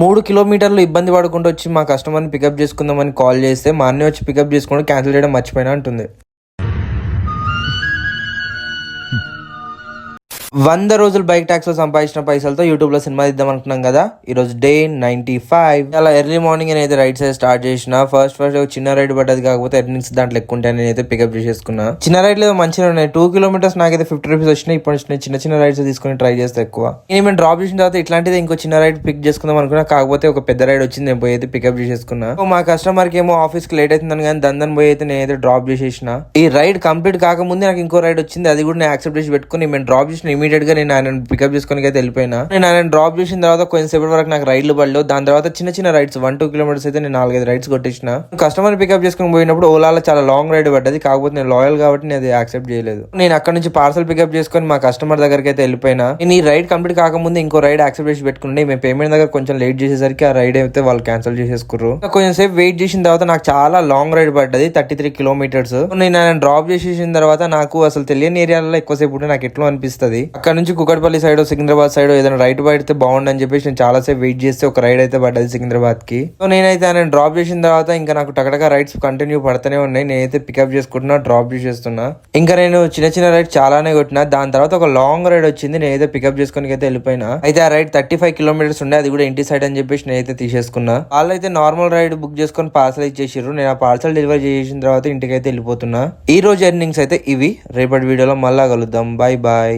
3 కిలోమీటర్లు ఇబ్బంది పడుకుంటూ వచ్చి మా కస్టమర్ని పికప్ చేసుకుందామని కాల్ చేస్తే మా అన్నయ్య వచ్చి పికప్ చేసుకుని క్యాన్సిల్ చేయడం మర్చిపోయినా అంటుంది. 100 రోజులు బైక్ ట్యాక్స్ లో సంపాదించిన పైసలతో యూట్యూబ్ లో సినిమా ఇద్దాం అనుకున్నాం కదా. ఈ రోజు డే 95. అలా ఎర్లీ మార్నింగ్ నేనైతే రైడ్ సైడ్ స్టార్ట్ చేసిన. ఫస్ట్ చిన్న రైడ్ పడ్డది, కాకపోతే ఎర్నింగ్స్ దాంట్లో ఎక్కువ ఉంటాయని నేనైతే పికప్ చేసేసుకున్నా. చిన్న రైడ్ లో మంచిగా ఉన్నాయి. 2 కిలోమీటర్స్ నాకైతే 50 రూపీస్ వచ్చినాయి. ఇప్పుడు చిన్న చిన్న రైడ్స్ తీసుకుని ట్రై చేస్తే ఎక్కువ. నేను డ్రాప్ చేసిన తర్వాత ఇట్లాంటిది ఇంకో చిన్న రైడ్ పిక్ చేసుకుందాం అనుకున్నా, కాకపోతే ఒక పెద్ద రైడ్ వచ్చింది. నేను పోయి అయితే పికప్ చేసేసుకున్నా. మా కస్టమర్ కి ఏమో ఆఫీస్ కి లేట్ అవుతుందని కానీ దందని పోయి అయితే నేనైతే డ్రాప్ చేసేసిన. ఈ రైడ్ కంప్లీట్ కాకముందే నాకు ఇంకో రైడ్ వచ్చింది. అది కూడా నేను యాక్సెప్ట్ చేసి పెట్టుకుని మేము డ్రాప్ చేసిన ఇమీడియట్ గా నేను ఆయన పికప్ చేసుకుని అయితే వెళ్ళిపోయినా. నేను ఆయన డ్రాప్ చేసిన తర్వాత కొంచెంసేపటి వరకు నాకు రైడ్లు పడలేవు. దాని తర్వాత చిన్న చిన్న రైడ్స్ 1-2 కిలోమీటర్స్ అయితే నేను 4-5 రైడ్స్ కొట్టేసిన. కస్టమర్ పికప్ చేసుకుని పోయినప్పుడు ఓలాలో చాలా లాంగ్ రైడ్ పడ్డది, కాకపోతే నేను లాయల్ కాబట్టి నేను అది యాక్సెప్ట్ చేయలేదు. నేను అక్కడ నుంచి పార్సల్ పికప్ చేసుకుని మా కస్టమర్ దగ్గరికి అయితే వెళ్ళిపోయినా. నేను ఈ రైడ్ కంప్లీట్ కాకముందే ఇంకో రైడ్ యాక్సెప్ట్ చేసి పెట్టుకుంటే మేము పేమెంట్ దగ్గర కొంచెం లేట్ చేసేసరికి ఆ రైడ్ అయితే వాళ్ళు క్యాన్సిల్ చేసేసుకున్నారు. కొంచెం సేపు వెయిట్ చేసిన తర్వాత నాకు చాలా లాంగ్ రైడ్ పడ్డది, 33 కిలోమీటర్స్. నేను ఆయన డ్రాప్ చేసేసిన తర్వాత నాకు అసలు తెలియని ఏరియాలలో ఎక్కువసేపు ఉంటే నాకు ఎట్లా అనిపిస్తుంది. అక్కడ నుంచి కుకట్పల్లి సైడ్ సికింద్రాబాద్ సైడ్ ఏదైనా రైడ్ పడితే బాగుండని చెప్పేసి నేను చాలా సేపు వెయిట్ చేస్తే ఒక రైడ్ అయితే పడ్డది సికింద్రాబాద్ కి. సో నేనైతే ఆయన డ్రాప్ చేసిన తర్వాత ఇంకా నాకు టకటక రైడ్స్ కంటిన్యూ పడుతూనే ఉన్నాయి. నేనైతే పికప్ చేసుకుంటున్నా, డ్రాప్ చేసేస్తున్నా. ఇంకా నేను చిన్న చిన్న రైడ్ చాలానే కొట్టినా. దాని తర్వాత ఒక లాంగ్ రైడ్ వచ్చింది, నేనైతే పికప్ చేసుకుని అయితే వెళ్ళిపోయినా. అయితే ఆ రైడ్ 35 కిలోమీటర్స్ ఉండే, అది కూడా ఇంటి సైడ్ అని చెప్పేసి నేనైతే తీసేసుకున్నా. వాళ్ళైతే నార్మల్ రైడ్ బుక్ చేసుకుని పార్సల్ ఇచ్చేసారు. నేను ఆ పార్సల్ డెలివరీ చేసిన తర్వాత ఇంటికి అయితే వెళ్ళిపోతున్నా. ఈ రోజు ఎర్నింగ్స్ అయితే ఇవి. రేపటి వీడియోలో మళ్ళా కలుద్దాం. Bye bye.